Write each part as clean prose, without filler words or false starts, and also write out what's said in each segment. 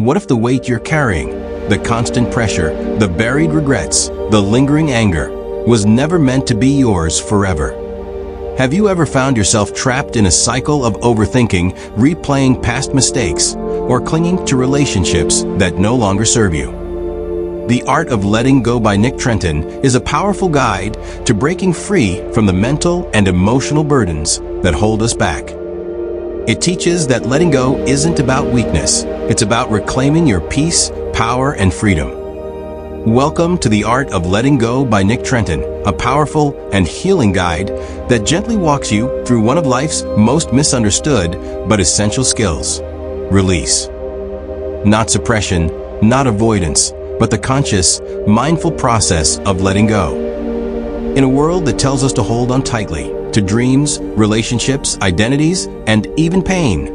What if the weight you're carrying, the constant pressure, the buried regrets, the lingering anger, was never meant to be yours forever? Have you ever found yourself trapped in a cycle of overthinking, replaying past mistakes, or clinging to relationships that no longer serve you? The Art of Letting Go by Trenton is a powerful guide to breaking free from the mental and emotional burdens that hold us back. It teaches that letting go isn't about weakness, it's about reclaiming your peace, power, and freedom. Welcome to The Art of Letting Go by Trenton, a powerful and healing guide that gently walks you through one of life's most misunderstood but essential skills: release. Not suppression, not avoidance, but the conscious, mindful process of letting go. In a world that tells us to hold on tightly to dreams, relationships, identities, and even pain,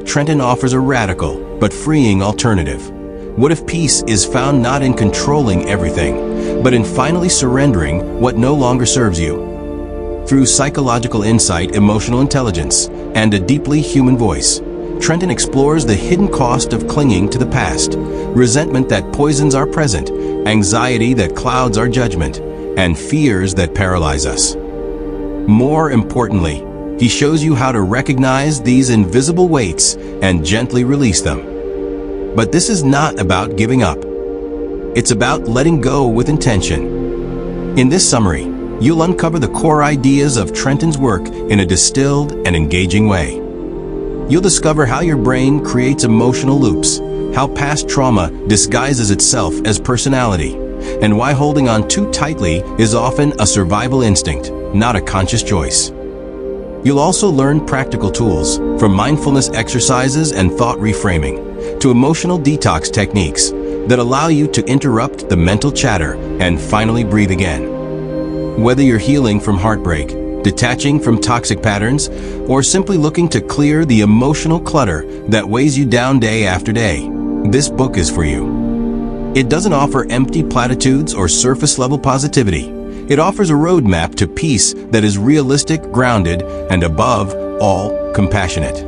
Trenton offers a radical but freeing alternative. What if peace is found not in controlling everything, but in finally surrendering what no longer serves you? Through psychological insight, emotional intelligence, and a deeply human voice, Trenton explores the hidden cost of clinging to the past, resentment that poisons our present, anxiety that clouds our judgment, and fears that paralyze us. More importantly, he shows you how to recognize these invisible weights and gently release them. But this is not about giving up. It's about letting go with intention. In this summary, you'll uncover the core ideas of Trenton's work in a distilled and engaging way. You'll discover how your brain creates emotional loops, how past trauma disguises itself as personality, and why holding on too tightly is often a survival instinct, not a conscious choice. You'll also learn practical tools, from mindfulness exercises and thought reframing, to emotional detox techniques that allow you to interrupt the mental chatter and finally breathe again. Whether you're healing from heartbreak, detaching from toxic patterns, or simply looking to clear the emotional clutter that weighs you down day after day, this book is for you. It doesn't offer empty platitudes or surface-level positivity. It offers a roadmap to peace that is realistic, grounded, and above all, compassionate.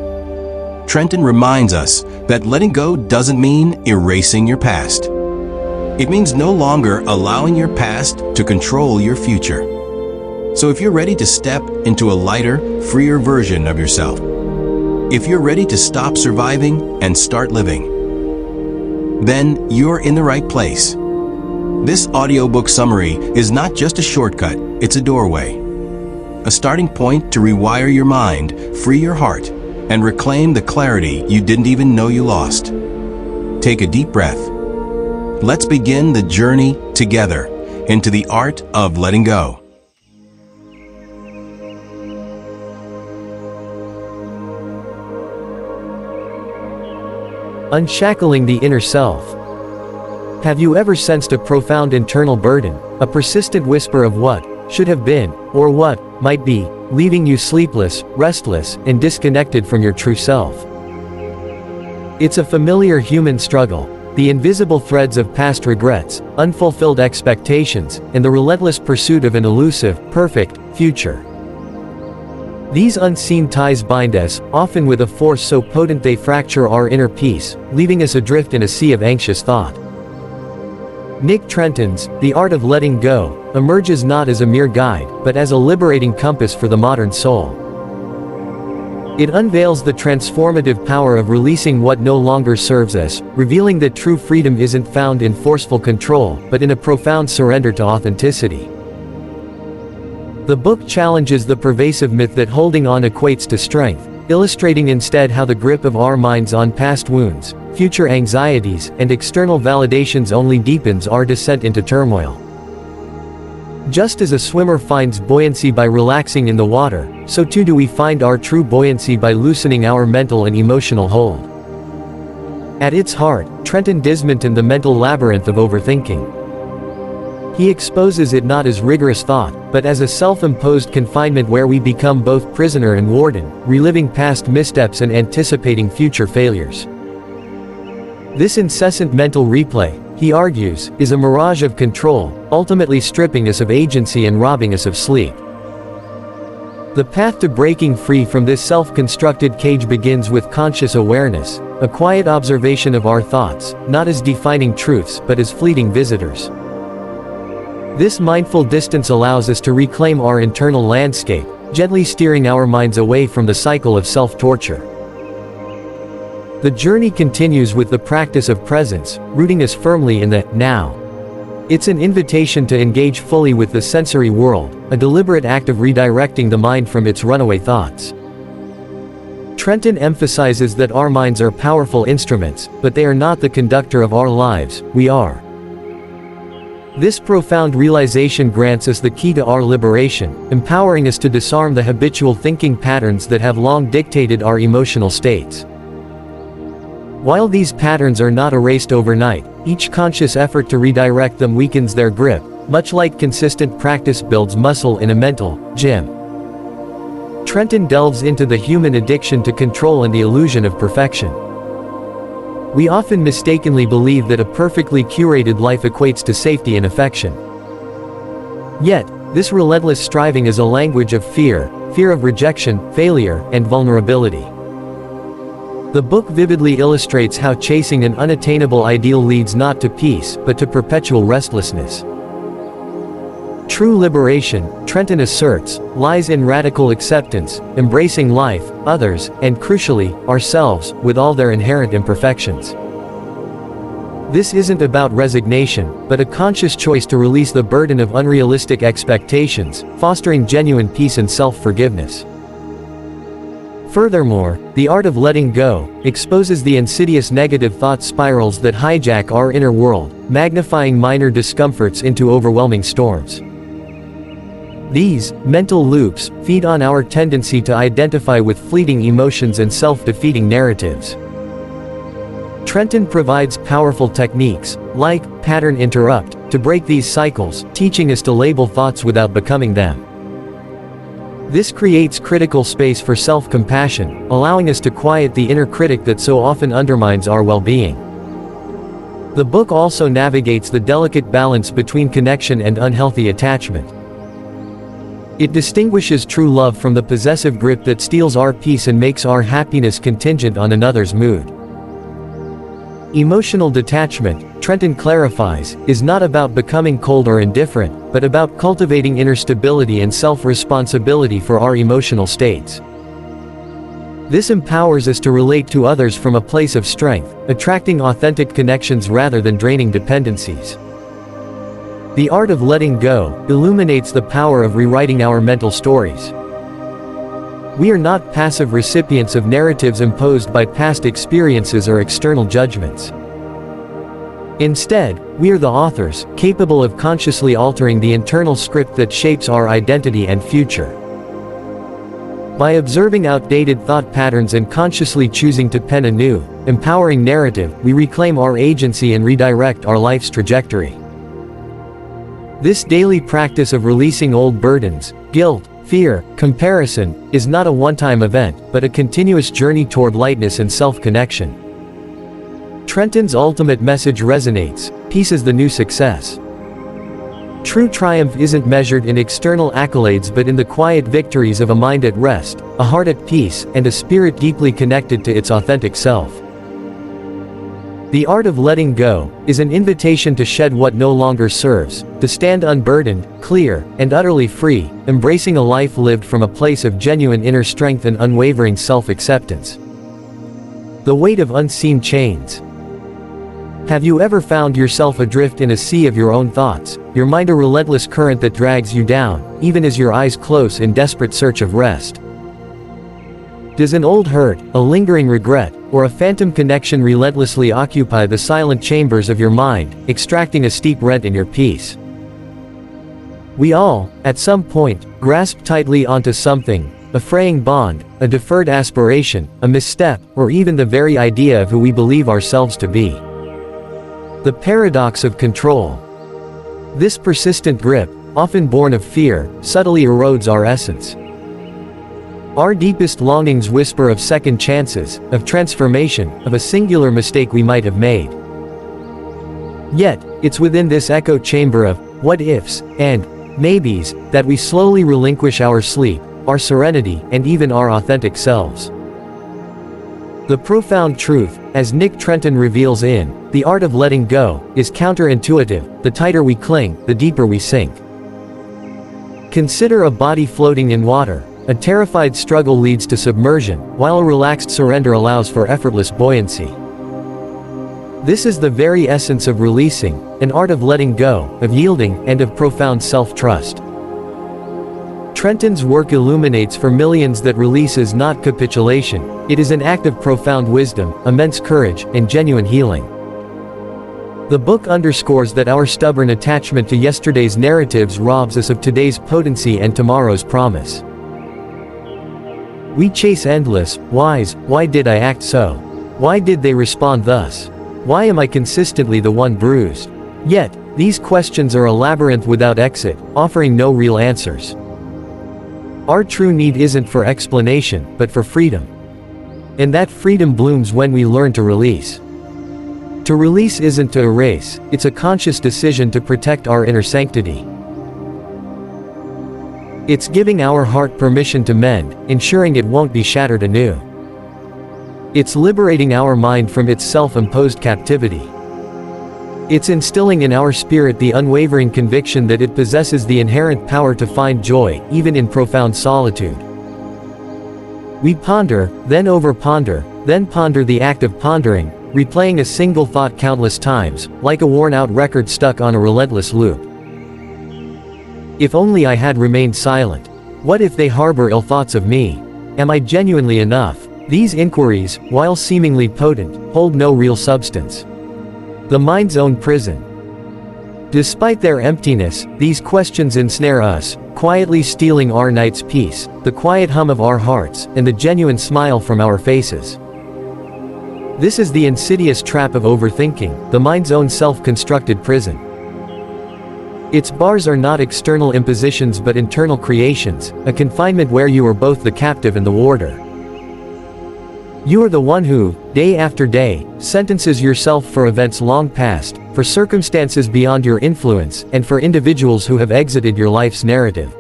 Trenton reminds us that letting go doesn't mean erasing your past. It means no longer allowing your past to control your future. So if you're ready to step into a lighter, freer version of yourself, if you're ready to stop surviving and start living, then you're in the right place. This audiobook summary is not just a shortcut, it's a doorway. A starting point to rewire your mind, free your heart, and reclaim the clarity you didn't even know you lost. Take a deep breath. Let's begin the journey together into the art of letting go. Unshackling the inner self. Have you ever sensed a profound internal burden, a persistent whisper of what should have been, or what might be, leaving you sleepless, restless, and disconnected from your true self? It's a familiar human struggle, the invisible threads of past regrets, unfulfilled expectations, and the relentless pursuit of an elusive, perfect future. These unseen ties bind us, often with a force so potent they fracture our inner peace, leaving us adrift in a sea of anxious thought. Trenton's The Art of Letting Go emerges not as a mere guide, but as a liberating compass for the modern soul. It unveils the transformative power of releasing what no longer serves us, revealing that true freedom isn't found in forceful control, but in a profound surrender to authenticity. The book challenges the pervasive myth that holding on equates to strength, illustrating instead how the grip of our minds on past wounds, future anxieties, and external validations only deepens our descent into turmoil. Just as a swimmer finds buoyancy by relaxing in the water, so too do we find our true buoyancy by loosening our mental and emotional hold. At its heart, Trenton dismantles the mental labyrinth of overthinking. He exposes it not as rigorous thought, but as a self-imposed confinement where we become both prisoner and warden, reliving past missteps and anticipating future failures. This incessant mental replay, he argues, is a mirage of control, ultimately stripping us of agency and robbing us of sleep. The path to breaking free from this self-constructed cage begins with conscious awareness, a quiet observation of our thoughts, not as defining truths but as fleeting visitors. This mindful distance allows us to reclaim our internal landscape, gently steering our minds away from the cycle of self-torture. The journey continues with the practice of presence, rooting us firmly in the now. It's an invitation to engage fully with the sensory world, a deliberate act of redirecting the mind from its runaway thoughts. Trenton emphasizes that our minds are powerful instruments, but they are not the conductor of our lives, we are. This profound realization grants us the key to our liberation, empowering us to disarm the habitual thinking patterns that have long dictated our emotional states. While these patterns are not erased overnight, each conscious effort to redirect them weakens their grip, much like consistent practice builds muscle in a mental gym. Trenton delves into the human addiction to control and the illusion of perfection. We often mistakenly believe that a perfectly curated life equates to safety and affection. Yet, this relentless striving is a language of fear of rejection, failure, and vulnerability. The book vividly illustrates how chasing an unattainable ideal leads not to peace, but to perpetual restlessness. True liberation, Trenton asserts, lies in radical acceptance, embracing life, others, and crucially, ourselves, with all their inherent imperfections. This isn't about resignation, but a conscious choice to release the burden of unrealistic expectations, fostering genuine peace and self-forgiveness. Furthermore, The Art of Letting Go exposes the insidious negative thought spirals that hijack our inner world, magnifying minor discomforts into overwhelming storms. These mental loops feed on our tendency to identify with fleeting emotions and self-defeating narratives. Trenton provides powerful techniques, like pattern interrupt, to break these cycles, teaching us to label thoughts without becoming them. This creates critical space for self-compassion, allowing us to quiet the inner critic that so often undermines our well-being. The book also navigates the delicate balance between connection and unhealthy attachment. It distinguishes true love from the possessive grip that steals our peace and makes our happiness contingent on another's mood. Emotional detachment, Trenton clarifies, is not about becoming cold or indifferent, but about cultivating inner stability and self-responsibility for our emotional states. This empowers us to relate to others from a place of strength, attracting authentic connections rather than draining dependencies. The Art of Letting Go illuminates the power of rewriting our mental stories. We are not passive recipients of narratives imposed by past experiences or external judgments. Instead, we are the authors, capable of consciously altering the internal script that shapes our identity and future. By observing outdated thought patterns and consciously choosing to pen a new, empowering narrative, we reclaim our agency and redirect our life's trajectory. This daily practice of releasing old burdens, guilt, fear, comparison, is not a one-time event, but a continuous journey toward lightness and self-connection. Trenton's ultimate message resonates: peace is the new success. True triumph isn't measured in external accolades but in the quiet victories of a mind at rest, a heart at peace, and a spirit deeply connected to its authentic self. The Art of Letting Go is an invitation to shed what no longer serves, to stand unburdened, clear, and utterly free, embracing a life lived from a place of genuine inner strength and unwavering self-acceptance. The weight of unseen chains. Have you ever found yourself adrift in a sea of your own thoughts, your mind a relentless current that drags you down, even as your eyes close in desperate search of rest? Does an old hurt, a lingering regret, or a phantom connection relentlessly occupy the silent chambers of your mind, extracting a steep rent in your peace? We all, at some point, grasp tightly onto something, a fraying bond, a deferred aspiration, a misstep, or even the very idea of who we believe ourselves to be. The paradox of control. This persistent grip, often born of fear, subtly erodes our essence. Our deepest longings whisper of second chances, of transformation, of a singular mistake we might have made. Yet, it's within this echo chamber of what-ifs and maybes that we slowly relinquish our sleep, our serenity, and even our authentic selves. The profound truth, as Nick Trenton reveals in The Art of Letting Go, is counterintuitive. The tighter we cling, the deeper we sink. Consider a body floating in water. A terrified struggle leads to submersion, while a relaxed surrender allows for effortless buoyancy. This is the very essence of releasing, an art of letting go, of yielding, and of profound self-trust. Trenton's work illuminates for millions that release is not capitulation, it is an act of profound wisdom, immense courage, and genuine healing. The book underscores that our stubborn attachment to yesterday's narratives robs us of today's potency and tomorrow's promise. We chase endless whys. Why did I act so? Why did they respond thus? Why am I consistently the one bruised? Yet, these questions are a labyrinth without exit, offering no real answers. Our true need isn't for explanation, but for freedom. And that freedom blooms when we learn to release. To release isn't to erase, it's a conscious decision to protect our inner sanctity. It's giving our heart permission to mend, ensuring it won't be shattered anew. It's liberating our mind from its self-imposed captivity. It's instilling in our spirit the unwavering conviction that it possesses the inherent power to find joy, even in profound solitude. We ponder, then over-ponder, then ponder the act of pondering, replaying a single thought countless times, like a worn-out record stuck on a relentless loop. If only I had remained silent. What if they harbor ill thoughts of me? Am I genuinely enough? These inquiries, while seemingly potent, hold no real substance. The mind's own prison. Despite their emptiness, these questions ensnare us, quietly stealing our night's peace, the quiet hum of our hearts, and the genuine smile from our faces. This is the insidious trap of overthinking, the mind's own self-constructed prison. Its bars are not external impositions but internal creations, a confinement where you are both the captive and the warder. You are the one who, day after day, sentences yourself for events long past, for circumstances beyond your influence, and for individuals who have exited your life's narrative.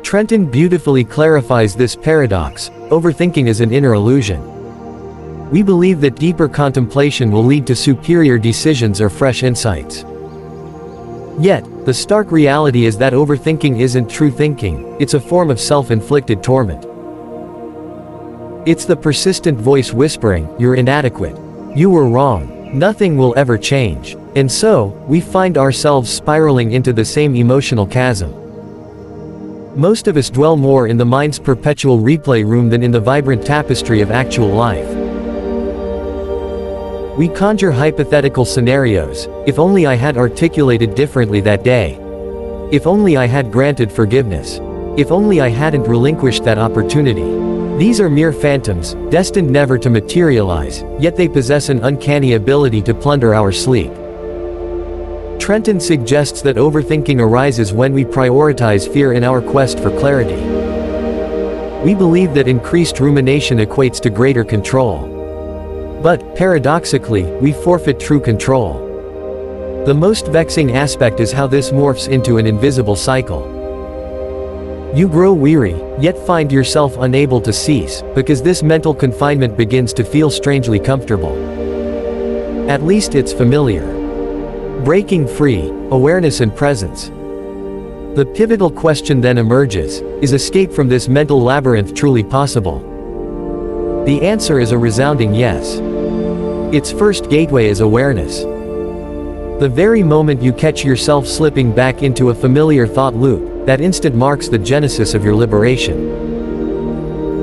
Trenton beautifully clarifies this paradox. Overthinking is an inner illusion. We believe that deeper contemplation will lead to superior decisions or fresh insights. Yet, the stark reality is that overthinking isn't true thinking, it's a form of self-inflicted torment. It's the persistent voice whispering, "You're inadequate. You were wrong. Nothing will ever change." And so, we find ourselves spiraling into the same emotional chasm. Most of us dwell more in the mind's perpetual replay room than in the vibrant tapestry of actual life. We conjure hypothetical scenarios. If only I had articulated differently that day. If only I had granted forgiveness. If only I hadn't relinquished that opportunity. These are mere phantoms, destined never to materialize, yet they possess an uncanny ability to plunder our sleep. Trenton suggests that overthinking arises when we prioritize fear in our quest for clarity. We believe that increased rumination equates to greater control. But, paradoxically, we forfeit true control. The most vexing aspect is how this morphs into an invisible cycle. You grow weary, yet find yourself unable to cease, because this mental confinement begins to feel strangely comfortable. At least it's familiar. Breaking free, awareness and presence. The pivotal question then emerges: is escape from this mental labyrinth truly possible? The answer is a resounding yes. Its first gateway is awareness. The very moment you catch yourself slipping back into a familiar thought loop, that instant marks the genesis of your liberation.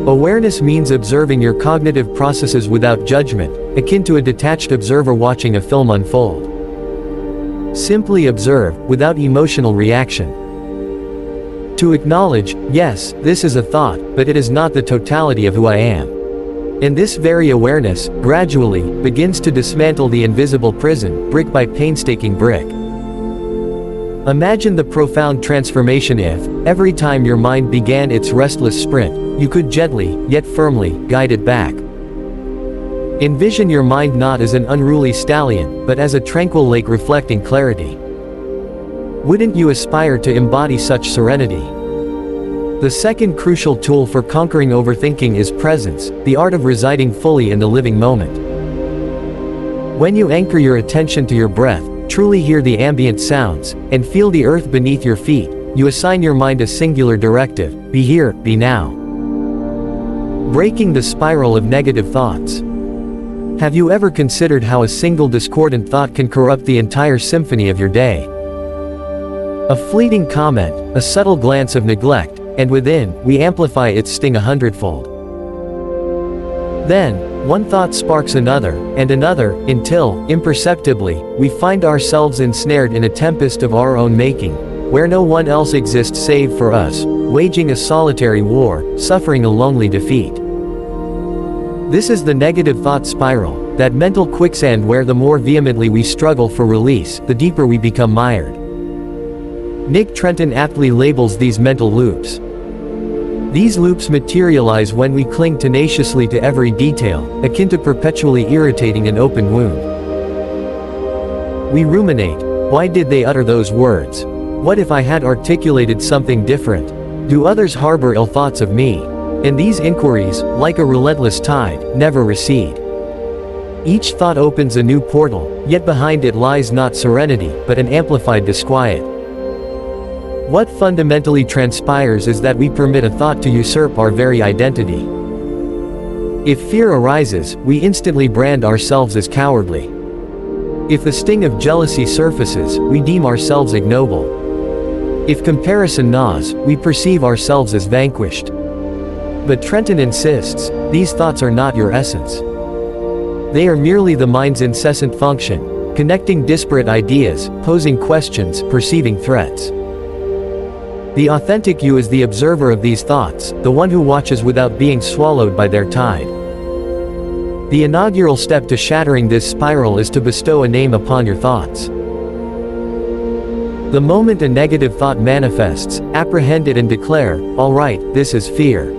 Awareness means observing your cognitive processes without judgment, akin to a detached observer watching a film unfold. Simply observe, without emotional reaction. To acknowledge, yes, this is a thought, but it is not the totality of who I am. And this very awareness, gradually, begins to dismantle the invisible prison, brick by painstaking brick. Imagine the profound transformation if, every time your mind began its restless sprint, you could gently, yet firmly, guide it back. Envision your mind not as an unruly stallion, but as a tranquil lake reflecting clarity. Wouldn't you aspire to embody such serenity? The second crucial tool for conquering overthinking is presence, the art of residing fully in the living moment. When you anchor your attention to your breath, truly hear the ambient sounds, and feel the earth beneath your feet, you assign your mind a singular directive: be here, be now. Breaking the spiral of negative thoughts. Have you ever considered how a single discordant thought can corrupt the entire symphony of your day? A fleeting comment, a subtle glance of neglect, and within, we amplify its sting 100-fold. Then, one thought sparks another, until, imperceptibly, we find ourselves ensnared in a tempest of our own making, where no one else exists save for us, waging a solitary war, suffering a lonely defeat. This is the negative thought spiral, that mental quicksand where the more vehemently we struggle for release, the deeper we become mired. Trenton aptly labels these mental loops. These loops materialize when we cling tenaciously to every detail, akin to perpetually irritating an open wound. We ruminate. Why did they utter those words? What if I had articulated something different? Do others harbor ill thoughts of me? And these inquiries, like a relentless tide, never recede. Each thought opens a new portal, yet behind it lies not serenity, but an amplified disquiet. What fundamentally transpires is that we permit a thought to usurp our very identity. If fear arises, we instantly brand ourselves as cowardly. If the sting of jealousy surfaces, we deem ourselves ignoble. If comparison gnaws, we perceive ourselves as vanquished. But Trenton insists, these thoughts are not your essence. They are merely the mind's incessant function, connecting disparate ideas, posing questions, perceiving threats. The authentic you is the observer of these thoughts, the one who watches without being swallowed by their tide. The inaugural step to shattering this spiral is to bestow a name upon your thoughts. The moment a negative thought manifests, apprehend it and declare, all right, this is fear.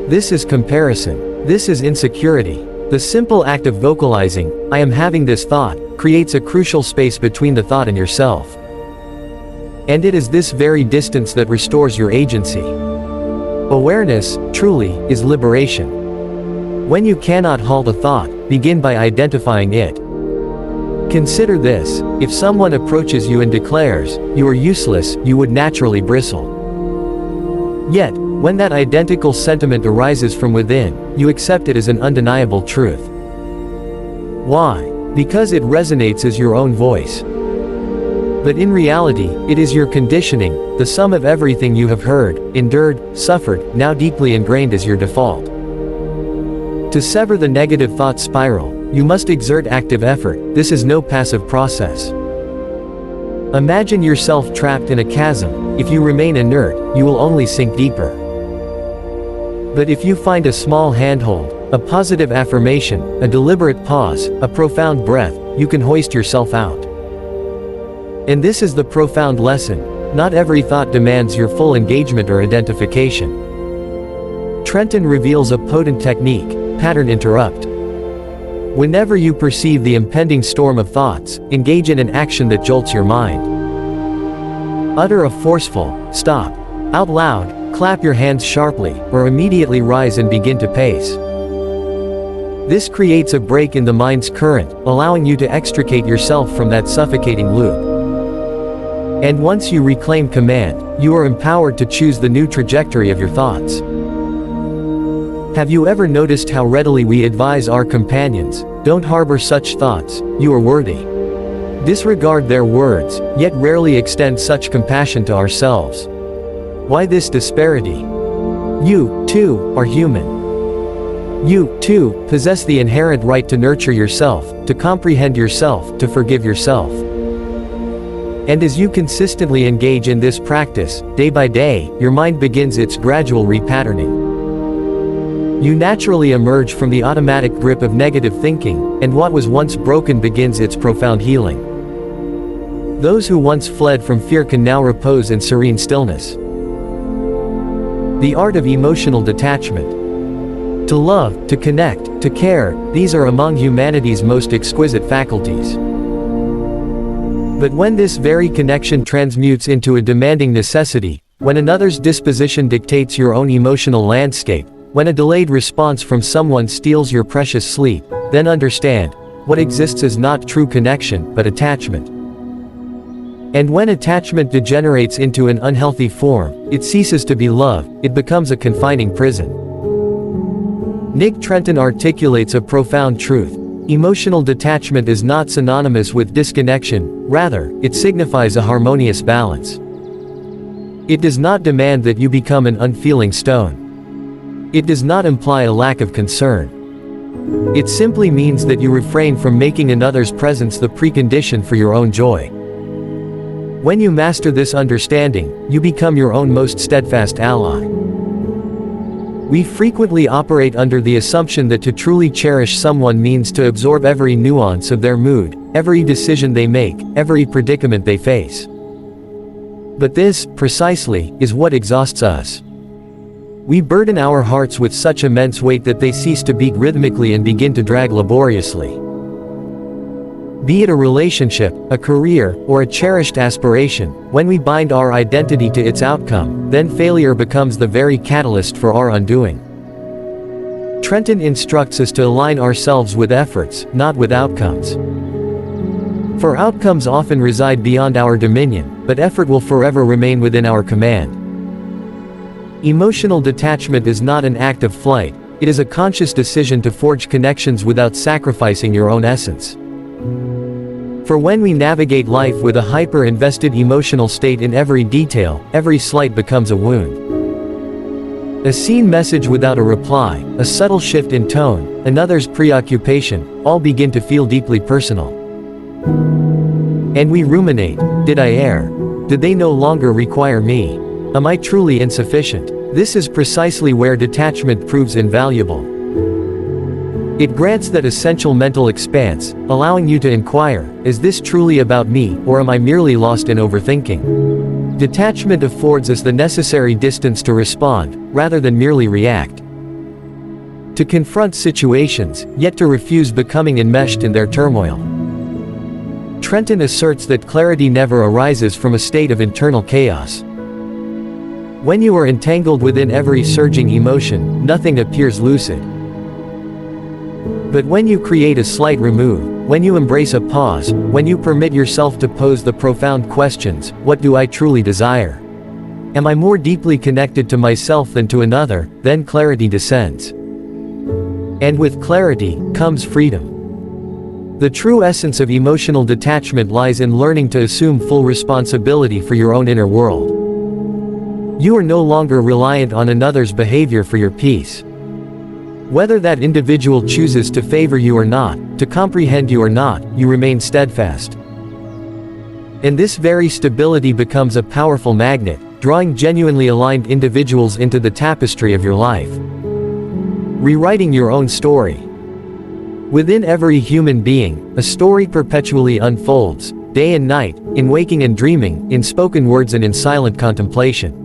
This is comparison. This is insecurity. The simple act of vocalizing, I am having this thought, creates a crucial space between the thought and yourself. And it is this very distance that restores your agency. Awareness, truly, is liberation. When you cannot halt a thought, begin by identifying it. Consider this: if someone approaches you and declares, you are useless, you would naturally bristle. Yet, when that identical sentiment arises from within, you accept it as an undeniable truth. Why? Because it resonates as your own voice. But in reality, it is your conditioning, the sum of everything you have heard, endured, suffered, now deeply ingrained as your default. To sever the negative thought spiral, you must exert active effort. This is no passive process. Imagine yourself trapped in a chasm. If you remain inert, you will only sink deeper. But if you find a small handhold, a positive affirmation, a deliberate pause, a profound breath, you can hoist yourself out. And this is the profound lesson: not every thought demands your full engagement or identification. Trenton reveals a potent technique: pattern interrupt. Whenever you perceive the impending storm of thoughts, engage in an action that jolts your mind. Utter a forceful stop out loud, clap your hands sharply, or immediately rise and begin to pace. This creates a break in the mind's current, allowing you to extricate yourself from that suffocating loop. And once you reclaim command, you are empowered to choose the new trajectory of your thoughts. Have you ever noticed how readily we advise our companions, don't harbor such thoughts, you are worthy? Disregard their words, yet rarely extend such compassion to ourselves. Why this disparity? You, too, are human. You, too, possess the inherent right to nurture yourself, to comprehend yourself, to forgive yourself. And as you consistently engage in this practice, day by day, your mind begins its gradual repatterning. You naturally emerge from the automatic grip of negative thinking, and what was once broken begins its profound healing. Those who once fled from fear can now repose in serene stillness. The art of emotional detachment. To love, to connect, to care, these are among humanity's most exquisite faculties. But when this very connection transmutes into a demanding necessity, When another's disposition dictates your own emotional landscape, when a delayed response from someone steals your precious sleep, then understand, what exists is not true connection, but attachment. And when attachment degenerates into an unhealthy form, it ceases to be love, it becomes a confining prison. Nick Trenton articulates a profound truth. Emotional detachment is not synonymous with disconnection, rather, it signifies a harmonious balance. It does not demand that you become an unfeeling stone. It does not imply a lack of concern. It simply means that you refrain from making another's presence the precondition for your own joy. When you master this understanding, you become your own most steadfast ally. We frequently operate under the assumption that to truly cherish someone means to absorb every nuance of their mood, every decision they make, every predicament they face. But this, precisely, is what exhausts us. We burden our hearts with such immense weight that they cease to beat rhythmically and begin to drag laboriously. Be it a relationship, a career, or a cherished aspiration, when we bind our identity to its outcome, then failure becomes the very catalyst for our undoing. Trenton instructs us to align ourselves with efforts, not with outcomes. For outcomes often reside beyond our dominion, but effort will forever remain within our command. Emotional detachment is not an act of flight, it is a conscious decision to forge connections without sacrificing your own essence. For when we navigate life with a hyper-invested emotional state in every detail, every slight becomes a wound. A seen message without a reply, a subtle shift in tone, another's preoccupation, all begin to feel deeply personal. And we ruminate, did I err? Did they no longer require me? Am I truly insufficient? This is precisely where detachment proves invaluable. It grants that essential mental expanse, allowing you to inquire, is this truly about me, or am I merely lost in overthinking? Detachment affords us the necessary distance to respond, rather than merely react. To confront situations, yet to refuse becoming enmeshed in their turmoil. Trenton asserts that clarity never arises from a state of internal chaos. When you are entangled within every surging emotion, nothing appears lucid. But when you create a slight remove, when you embrace a pause, when you permit yourself to pose the profound questions, what do I truly desire? Am I more deeply connected to myself than to another? Then clarity descends. And with clarity, comes freedom. The true essence of emotional detachment lies in learning to assume full responsibility for your own inner world. You are no longer reliant on another's behavior for your peace. Whether that individual chooses to favor you or not, to comprehend you or not, you remain steadfast. And this very stability becomes a powerful magnet, drawing genuinely aligned individuals into the tapestry of your life. Rewriting your own story. Within every human being, a story perpetually unfolds, day and night, in waking and dreaming, in spoken words and in silent contemplation.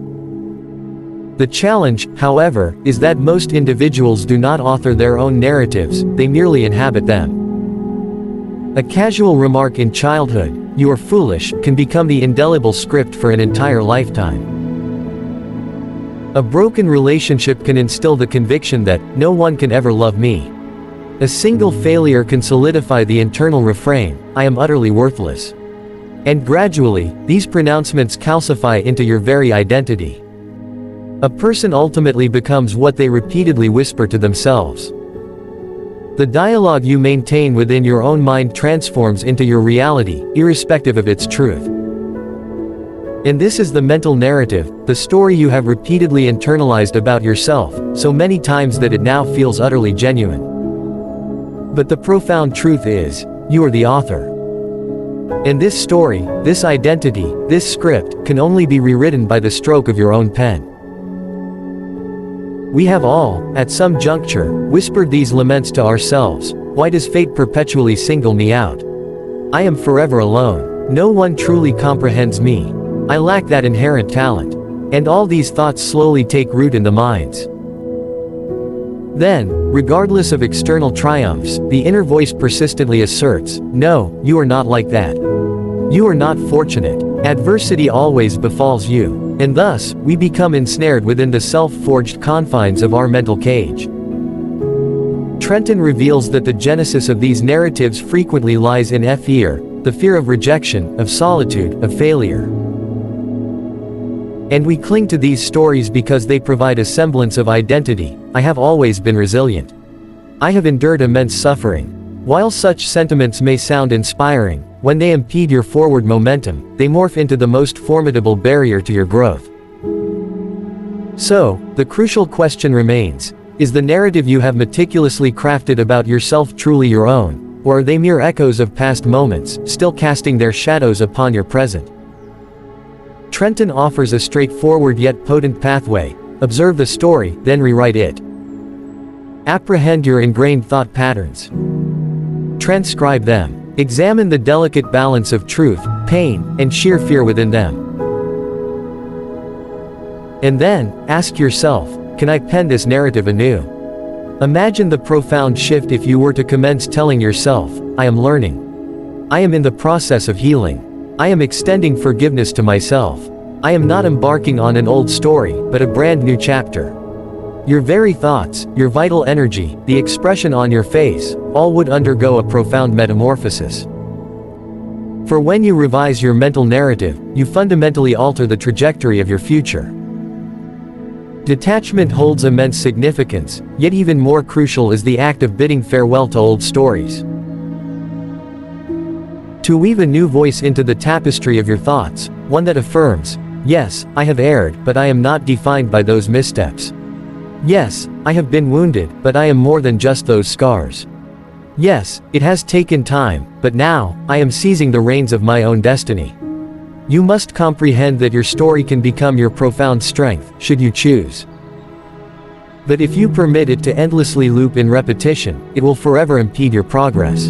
The challenge, however, is that most individuals do not author their own narratives, they merely inhabit them. A casual remark in childhood, "You are foolish," can become the indelible script for an entire lifetime. A broken relationship can instill the conviction that, "No one can ever love me." A single failure can solidify the internal refrain, "I am utterly worthless." And gradually, these pronouncements calcify into your very identity. A person ultimately becomes what they repeatedly whisper to themselves. The dialogue you maintain within your own mind transforms into your reality, irrespective of its truth. And this is the mental narrative, the story you have repeatedly internalized about yourself, so many times that it now feels utterly genuine. But the profound truth is, you are the author. And this story, this identity, this script, can only be rewritten by the stroke of your own pen. We have all, at some juncture, whispered these laments to ourselves: "Why does fate perpetually single me out? I am forever alone. No one truly comprehends me. I lack that inherent talent." And all these thoughts slowly take root in the minds. Then, regardless of external triumphs, the inner voice persistently asserts, "No, you are not like that. You are not fortunate. Adversity always befalls you. And thus, we become ensnared within the self-forged confines of our mental cage. Trenton reveals that the genesis of these narratives frequently lies in fear, the fear of rejection, of solitude, of failure. And we cling to these stories because they provide a semblance of identity. I have always been resilient. I have endured immense suffering. While such sentiments may sound inspiring, when they impede your forward momentum, they morph into the most formidable barrier to your growth. So, the crucial question remains, is the narrative you have meticulously crafted about yourself truly your own, or are they mere echoes of past moments, still casting their shadows upon your present? Trenton offers a straightforward yet potent pathway. Observe the story, then rewrite it. Apprehend your ingrained thought patterns. Transcribe them. Examine the delicate balance of truth, pain, and sheer fear within them. And then, ask yourself, can I pen this narrative anew? Imagine the profound shift if you were to commence telling yourself, I am learning. I am in the process of healing. I am extending forgiveness to myself. I am not embarking on an old story, but a brand new chapter. Your very thoughts, your vital energy, the expression on your face, all would undergo a profound metamorphosis. For when you revise your mental narrative, you fundamentally alter the trajectory of your future. Detachment holds immense significance, yet even more crucial is the act of bidding farewell to old stories. To weave a new voice into the tapestry of your thoughts, one that affirms, yes, I have erred, but I am not defined by those missteps. Yes, I have been wounded, but I am more than just those scars. Yes, it has taken time, but now, I am seizing the reins of my own destiny. You must comprehend that your story can become your profound strength, should you choose. But if you permit it to endlessly loop in repetition, it will forever impede your progress.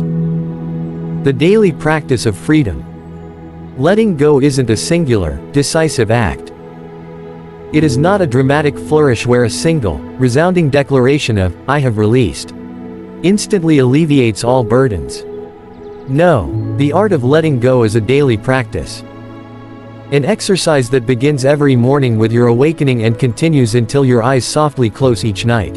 The daily practice of freedom. Letting go isn't a singular, decisive act. It is not a dramatic flourish where a single, resounding declaration of, I have released, instantly alleviates all burdens. No, the art of letting go is a daily practice. An exercise that begins every morning with your awakening and continues until your eyes softly close each night.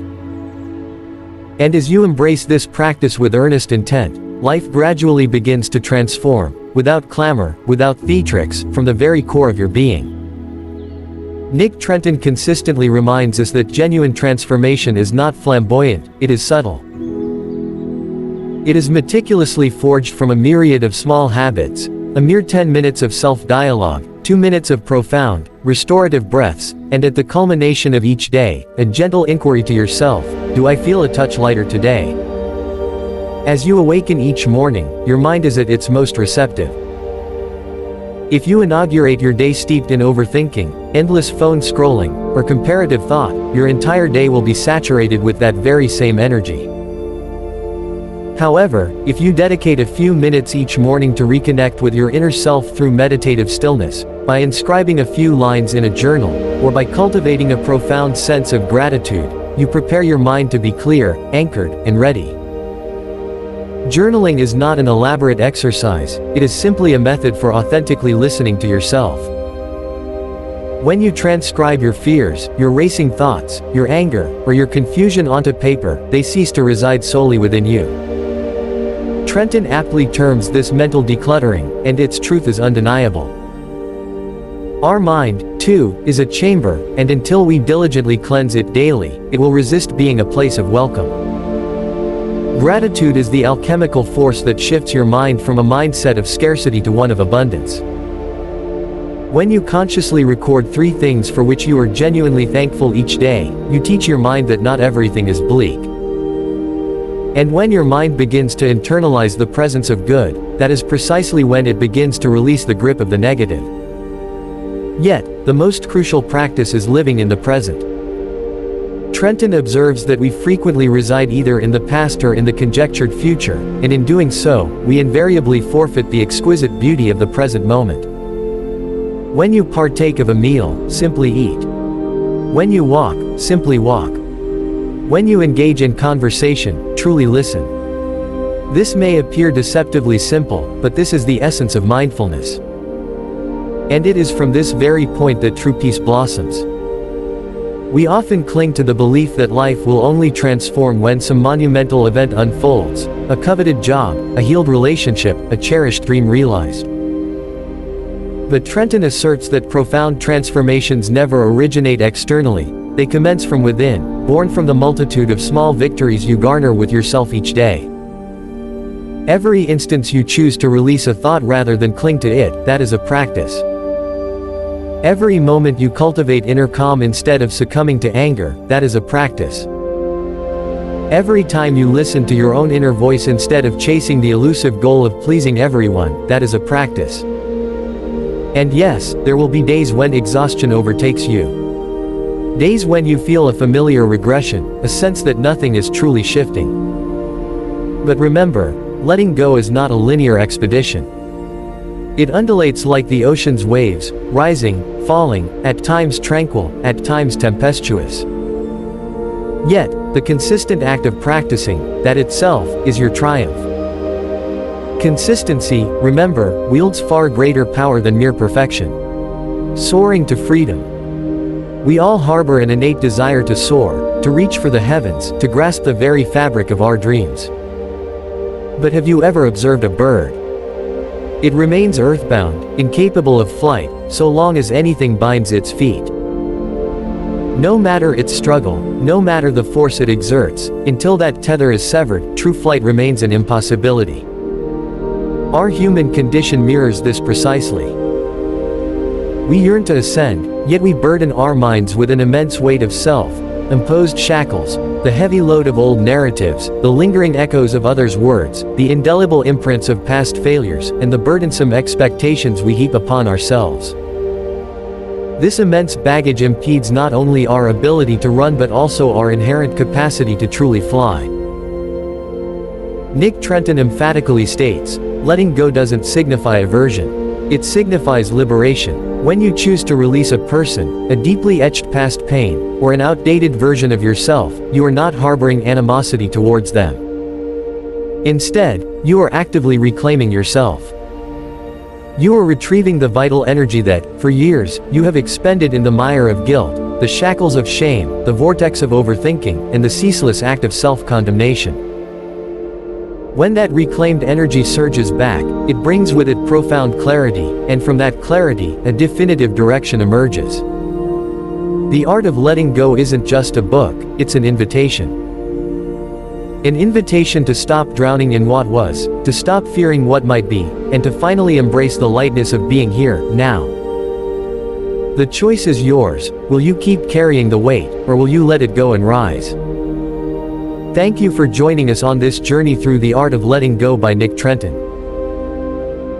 And as you embrace this practice with earnest intent, life gradually begins to transform, without clamor, without theatrics, from the very core of your being. Nick Trenton consistently reminds us that genuine transformation is not flamboyant, it is subtle. It is meticulously forged from a myriad of small habits, a mere 10 minutes of self-dialogue, 2 minutes of profound, restorative breaths, and at the culmination of each day, a gentle inquiry to yourself, do I feel a touch lighter today? As you awaken each morning, your mind is at its most receptive. If you inaugurate your day steeped in overthinking, endless phone scrolling, or comparative thought, your entire day will be saturated with that very same energy. However, if you dedicate a few minutes each morning to reconnect with your inner self through meditative stillness, by inscribing a few lines in a journal, or by cultivating a profound sense of gratitude, you prepare your mind to be clear, anchored, and ready. Journaling is not an elaborate exercise, it is simply a method for authentically listening to yourself. When you transcribe your fears, your racing thoughts, your anger, or your confusion onto paper, they cease to reside solely within you. Trenton aptly terms this mental decluttering, and its truth is undeniable. Our mind, too, is a chamber, and until we diligently cleanse it daily, it will resist being a place of welcome. Gratitude is the alchemical force that shifts your mind from a mindset of scarcity to one of abundance. When you consciously record 3 things for which you are genuinely thankful each day, you teach your mind that not everything is bleak. And when your mind begins to internalize the presence of good, that is precisely when it begins to release the grip of the negative. Yet, the most crucial practice is living in the present. Trenton observes that we frequently reside either in the past or in the conjectured future, and in doing so, we invariably forfeit the exquisite beauty of the present moment. When you partake of a meal, simply eat. When you walk, simply walk. When you engage in conversation, truly listen. This may appear deceptively simple, but this is the essence of mindfulness. And it is from this very point that true peace blossoms. We often cling to the belief that life will only transform when some monumental event unfolds, a coveted job, a healed relationship, a cherished dream realized. But Trenton asserts that profound transformations never originate externally, they commence from within, born from the multitude of small victories you garner with yourself each day. Every instance you choose to release a thought rather than cling to it, that is a practice. Every moment you cultivate inner calm instead of succumbing to anger, that is a practice. Every time you listen to your own inner voice instead of chasing the elusive goal of pleasing everyone, that is a practice. And yes, there will be days when exhaustion overtakes you. Days when you feel a familiar regression, a sense that nothing is truly shifting. But remember, letting go is not a linear expedition. It undulates like the ocean's waves, rising, falling, at times tranquil, at times tempestuous. Yet, the consistent act of practicing, that itself, is your triumph. Consistency, remember, wields far greater power than mere perfection. Soaring to freedom. We all harbor an innate desire to soar, to reach for the heavens, to grasp the very fabric of our dreams. But have you ever observed a bird? It remains earthbound, incapable of flight, so long as anything binds its feet. No matter its struggle, no matter the force it exerts, until that tether is severed, true flight remains an impossibility. Our human condition mirrors this precisely. We yearn to ascend, yet we burden our minds with an immense weight of self-imposed shackles, the heavy load of old narratives, the lingering echoes of others' words, the indelible imprints of past failures, and the burdensome expectations we heap upon ourselves. This immense baggage impedes not only our ability to run but also our inherent capacity to truly fly. Nick Trenton emphatically states, letting go doesn't signify aversion. It signifies liberation. When you choose to release a person, a deeply etched past pain, or an outdated version of yourself, you are not harboring animosity towards them. Instead, you are actively reclaiming yourself. You are retrieving the vital energy that, for years, you have expended in the mire of guilt, the shackles of shame, the vortex of overthinking, and the ceaseless act of self-condemnation. When that reclaimed energy surges back, it brings with it profound clarity, and from that clarity, a definitive direction emerges. The art of letting go isn't just a book, it's an invitation. An invitation to stop drowning in what was, to stop fearing what might be, and to finally embrace the lightness of being here, now. The choice is yours. Will you keep carrying the weight, or will you let it go and rise? Thank you for joining us on this journey through The Art of Letting Go by Nick Trenton.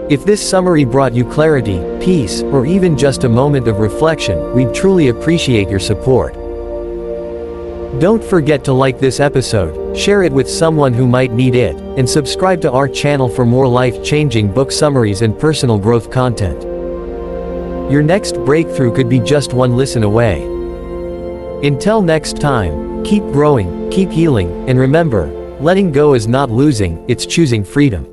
If this summary brought you clarity, peace, or even just a moment of reflection, we'd truly appreciate your support. Don't forget to like this episode, share it with someone who might need it, and subscribe to our channel for more life-changing book summaries and personal growth content. Your next breakthrough could be just one listen away. Until next time, keep growing, keep healing, and remember, letting go is not losing, it's choosing freedom.